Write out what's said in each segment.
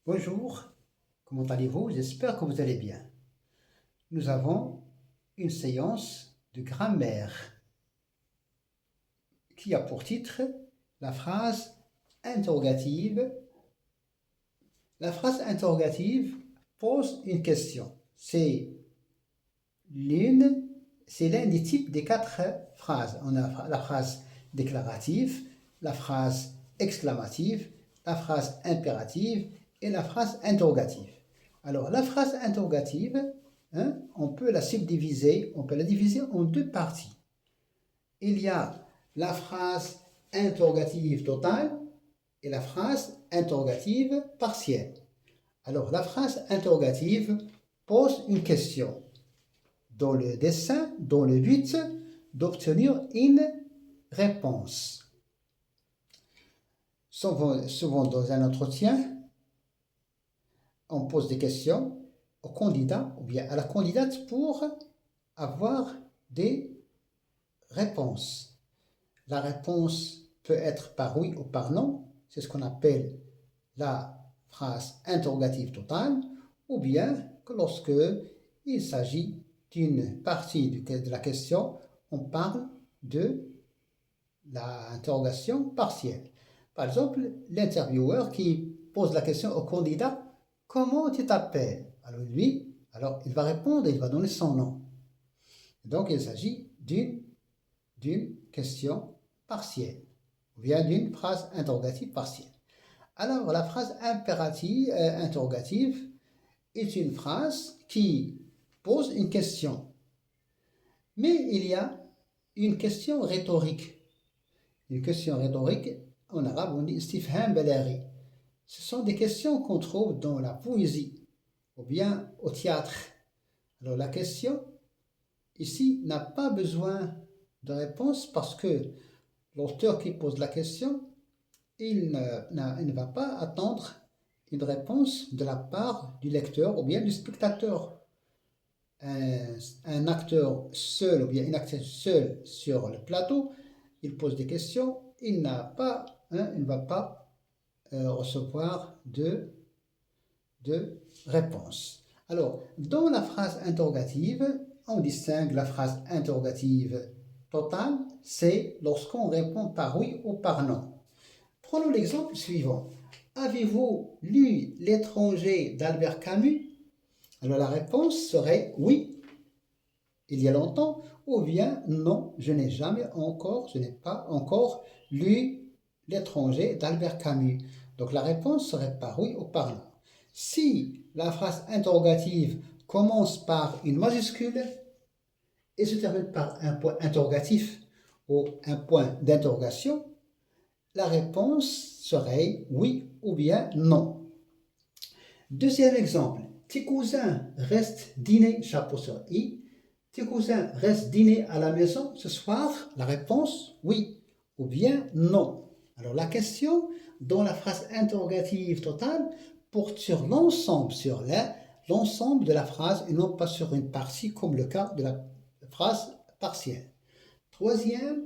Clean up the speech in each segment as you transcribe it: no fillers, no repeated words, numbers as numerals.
Bonjour, comment allez-vous? J'espère que vous allez bien. Nous avons une séance de grammaire qui a pour titre la phrase interrogative. La phrase interrogative pose une question. L'une, c'est l'un des types des quatre phrases. On a la phrase déclarative, la phrase exclamative, la phrase impérative et la phrase interrogative. Alors, la phrase interrogative, on peut la subdiviser, on peut la diviser en deux parties. Il y a la phrase interrogative totale et la phrase interrogative partielle. Alors, la phrase interrogative pose une question dans le dessin, dans le but d'obtenir une réponse. Souvent dans un entretien, on pose des questions au candidat ou bien à la candidate pour avoir des réponses. La réponse peut être par oui ou par non, c'est ce qu'on appelle la phrase interrogative totale, ou bien que lorsque il s'agit d'une partie de la question, on parle de l'interrogation partielle. Par exemple, l'intervieweur qui pose la question au candidat, comment tu t'appelles? Alors lui, il va répondre, il va donner son nom. Donc il s'agit d'une question partielle, ou bien d'une phrase interrogative partielle. Alors la phrase interrogative est une phrase qui pose une question. Mais il y a une question rhétorique. Une question rhétorique, en arabe on dit istifham balaghi. Ce sont des questions qu'on trouve dans la poésie ou bien au théâtre. Alors la question ici n'a pas besoin de réponse parce que l'auteur qui pose la question, il ne va pas attendre une réponse de la part du lecteur ou bien du spectateur. Un acteur seul ou bien une actrice seule sur le plateau, il pose des questions, il ne va pas recevoir de réponse. Alors, dans la phrase interrogative, on distingue la phrase interrogative totale, c'est lorsqu'on répond par oui ou par non. Prenons l'exemple suivant. Avez-vous lu L'étranger d'Albert Camus? Alors la réponse serait oui, il y a longtemps, ou bien non, je n'ai pas encore lu L'étranger d'Albert Camus. Donc la réponse serait par oui ou par non. Si la phrase interrogative commence par une majuscule et se termine par un point interrogatif ou un point d'interrogation, la réponse serait oui ou bien non. Deuxième exemple, tes cousins restent dîner, chapeau sur i, tes cousins restent dîner à la maison ce soir? La réponse oui ou bien non. Alors la question dans la phrase interrogative totale porte sur l'ensemble, l'ensemble de la phrase et non pas sur une partie comme le cas de la phrase partielle. Troisième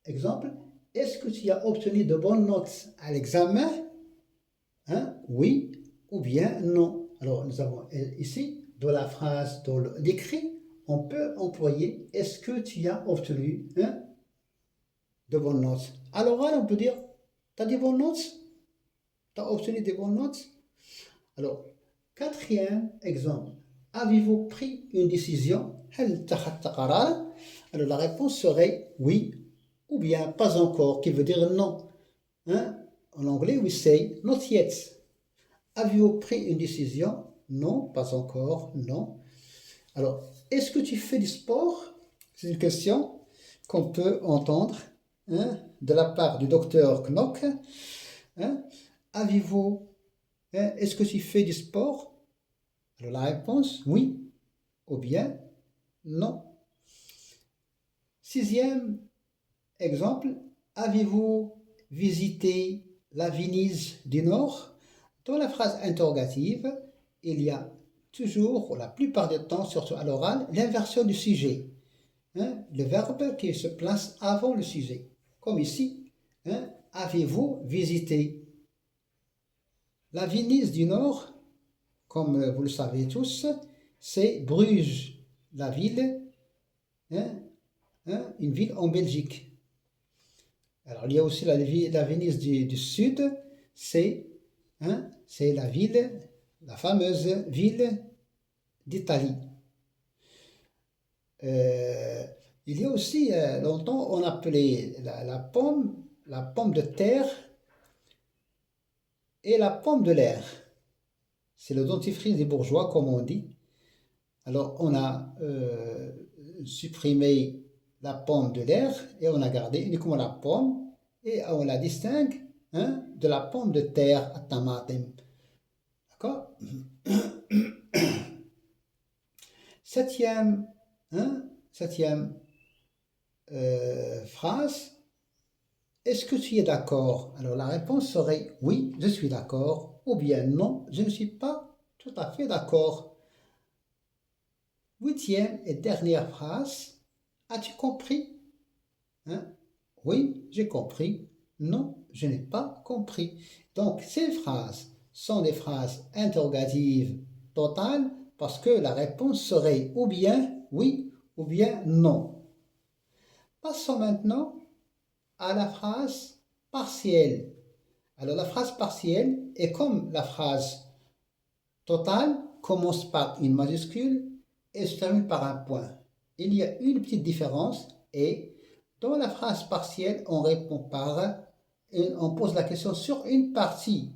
exemple, est-ce que tu as obtenu de bonnes notes à l'examen? Oui ou bien non. Alors nous avons ici, dans la phrase, dans l'écrit, on peut employer est-ce que tu as obtenu de bonnes notes. À l'oral, on peut dire tu as des bonnes notes? Tu as obtenu des bonnes notes? Alors, quatrième exemple, avez-vous pris une décision? Alors la réponse serait oui ou bien pas encore, qui veut dire non. En anglais, we say not yet. Avez-vous pris une décision? Non, pas encore, non. Alors, est-ce que tu fais du sport? C'est une question qu'on peut entendre de la part du docteur Knock. Est-ce que tu fais du sport? Alors la réponse, oui ou bien non. Sixième exemple, avez-vous visité la Venise du Nord? Dans la phrase interrogative, il y a toujours, ou la plupart du temps, surtout à l'oral, l'inversion du sujet. Le verbe qui se place avant le sujet. Comme ici, avez-vous visité? La Venise du Nord, comme vous le savez tous, c'est Bruges, la ville, hein, une ville en Belgique. Alors, il y a aussi la Venise du Sud, c'est la ville, la fameuse ville d'Italie. Il y a aussi, longtemps, on appelait la pomme de terre et la pomme de l'air. C'est le dentifrice des bourgeois, comme on dit. Alors, on a supprimé la pomme de l'air et on a gardé uniquement la pomme et on la distingue de la pomme de terre à tamatem. D'accord? Septième phrase. Est-ce que tu es d'accord? Alors la réponse serait oui, je suis d'accord, ou bien non, je ne suis pas tout à fait d'accord. Huitième et dernière phrase. As-tu compris? Oui, j'ai compris. Non, je n'ai pas compris. Donc ces phrases sont des phrases interrogatives totales parce que la réponse serait ou bien oui ou bien non. Passons maintenant à la phrase partielle. Alors la phrase partielle est comme la phrase totale, commence par une majuscule et se termine par un point. Il y a une petite différence et dans la phrase partielle, on pose la question sur une partie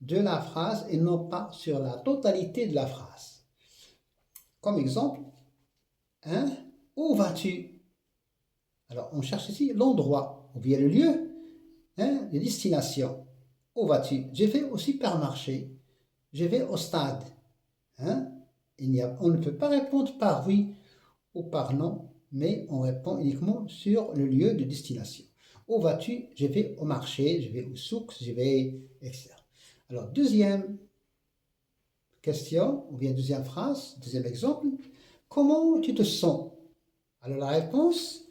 de la phrase et non pas sur la totalité de la phrase. Comme exemple, où vas-tu? Alors on cherche ici l'endroit ou bien le lieu de destination. Où vas-tu? Je vais au supermarché. Je vais au stade. On ne peut pas répondre par oui ou par non, mais on répond uniquement sur le lieu de destination. Où vas-tu? Je vais au marché, je vais au souk, je vais, etc. Alors, deuxième question, ou bien deuxième phrase, deuxième exemple. Comment tu te sens? Alors, la réponse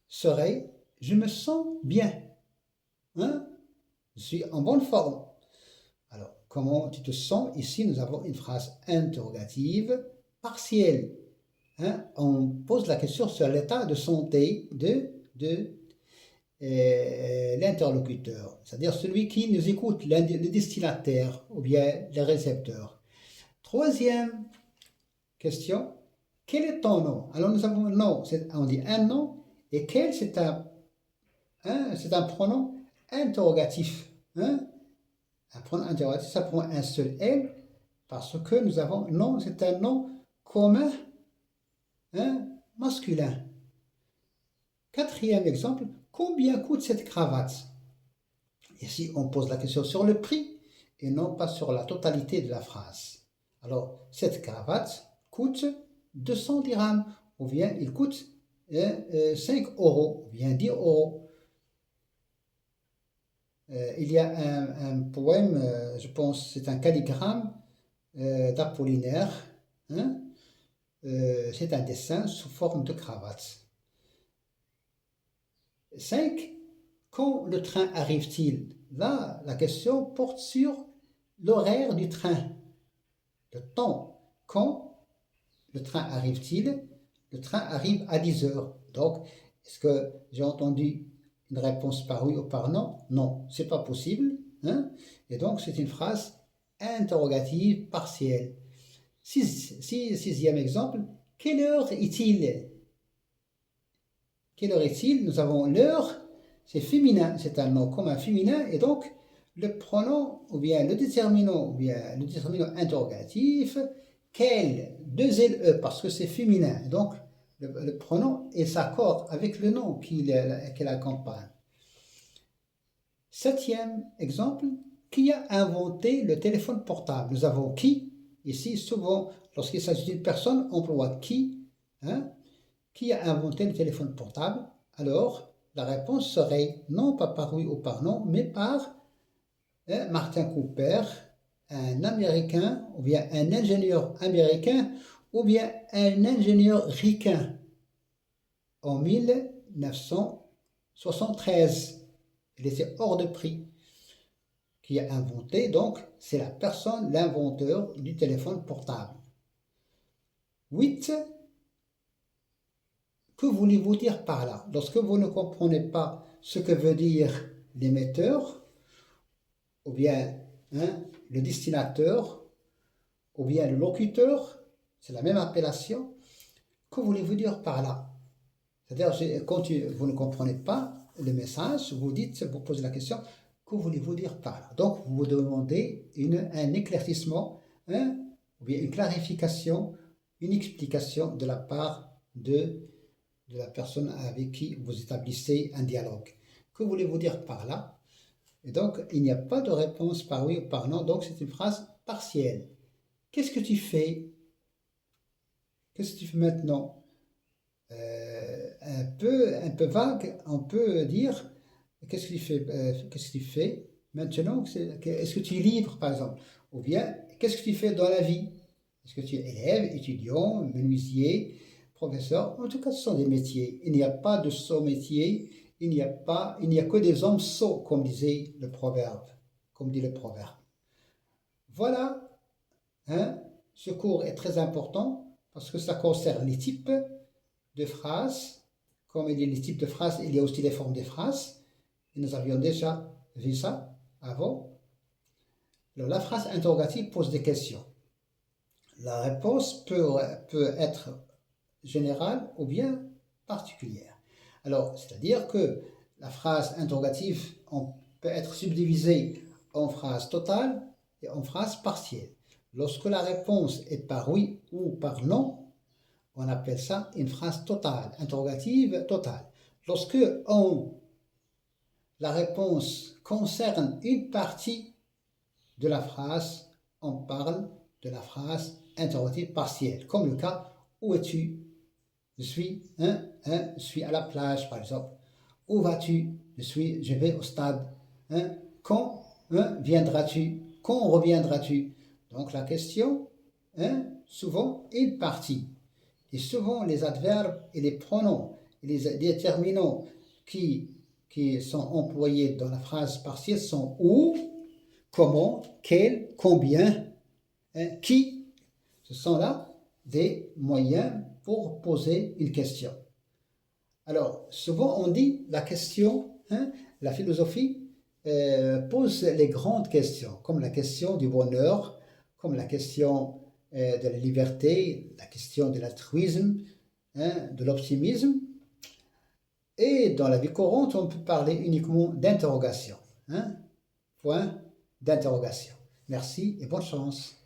serait je me sens bien. Je suis en bonne forme. Alors, comment tu te sens? Ici, nous avons une phrase interrogative partielle. On pose la question sur l'état de santé de l'interlocuteur, c'est-à-dire celui qui nous écoute, le destinataire ou bien le récepteur. Troisième question, quel est ton nom? Alors nous avons un nom, on dit un nom, et quel c'est un pronom interrogatif. Un pronom interrogatif, ça prend un seul L, parce que nous avons nom, c'est un nom commun masculin. Quatrième exemple, combien coûte cette cravate? Ici, on pose la question sur le prix et non pas sur la totalité de la phrase. Alors, cette cravate coûte 200 dirhams, ou bien il coûte 5 euros, ou bien 10 euros. Il y a un poème, je pense, c'est un calligramme d'Apollinaire. C'est un dessin sous forme de cravate. 5. Quand le train arrive-t-il? Là, la question porte sur l'horaire du train, le temps. Quand le train arrive-t-il? Le train arrive à 10 heures. Donc, est-ce que j'ai entendu une réponse par oui ou par non? Non, c'est pas possible. Et donc, c'est une phrase interrogative partielle. Sixième exemple, quelle heure est-il? Quelle heure est-il? Nous avons l'heure, c'est féminin, c'est un nom commun féminin, et donc le pronom, ou bien le déterminant interrogatif, quel, deux LE, parce que c'est féminin, donc le pronom s'accorde avec le nom qu'elle accompagne. Septième exemple, qui a inventé le téléphone portable? Nous avons qui, ici souvent, lorsqu'il s'agit d'une personne, on emploie qui, qui a inventé le téléphone portable? Alors, la réponse serait non pas par oui ou par non, mais par Martin Cooper, un Américain, ou bien un ingénieur américain, ou bien un ingénieur ricain, en 1973. Il était hors de prix. qui a inventé, donc c'est la personne, l'inventeur du téléphone portable. 8. Que voulez-vous dire par là? Lorsque vous ne comprenez pas ce que veut dire l'émetteur, ou bien le destinateur, ou bien le locuteur, c'est la même appellation, que voulez-vous dire par là? C'est-à-dire, quand vous ne comprenez pas le message, vous posez la question, que voulez-vous dire par là? Donc, vous demandez un éclaircissement, ou bien une clarification, une explication de la part de la personne avec qui vous établissez un dialogue. Que voulez-vous dire par là? Et donc, il n'y a pas de réponse par oui ou par non, donc c'est une phrase partielle. Qu'est-ce que tu fais? Qu'est-ce que tu fais maintenant? Un peu vague, on peut dire qu'est-ce que tu fais maintenant? Est-ce que tu es libre, par exemple? Ou bien, qu'est-ce que tu fais dans la vie? Est-ce que tu es élève, étudiant, menuisier, professeur? En tout cas, ce sont des métiers. Il n'y a pas de sot métier. Il n'y a que des hommes sots, comme disait le proverbe, comme dit le proverbe. Voilà, ce cours est très important parce que ça concerne les types de phrases. Comme il y a les types de phrases, il y a aussi les formes des phrases. Et nous avions déjà vu ça avant. Alors, la phrase interrogative pose des questions. La réponse peut être générale ou bien particulière. Alors, c'est-à-dire que la phrase interrogative peut être subdivisée en phrase totale et en phrase partielle. Lorsque la réponse est par oui ou par non, on appelle ça une phrase totale, interrogative totale. Lorsque la réponse concerne une partie de la phrase, on parle de la phrase interrogative partielle, comme le cas « Où es-tu » ? Je suis à la plage, par exemple. Où vas-tu? Je vais au stade. Quand viendras-tu? Quand reviendras-tu? Donc la question, souvent une partie. Et souvent les adverbes et les pronoms et les déterminants qui sont employés dans la phrase partielle sont où, comment, quel, combien, qui. Ce sont là des moyens pour poser une question. Alors, souvent on dit la question, la philosophie pose les grandes questions, comme la question du bonheur, comme la question de la liberté, la question de l'altruisme, de l'optimisme. Et dans la vie courante, on peut parler uniquement d'interrogation. Point d'interrogation. Merci et bonne chance.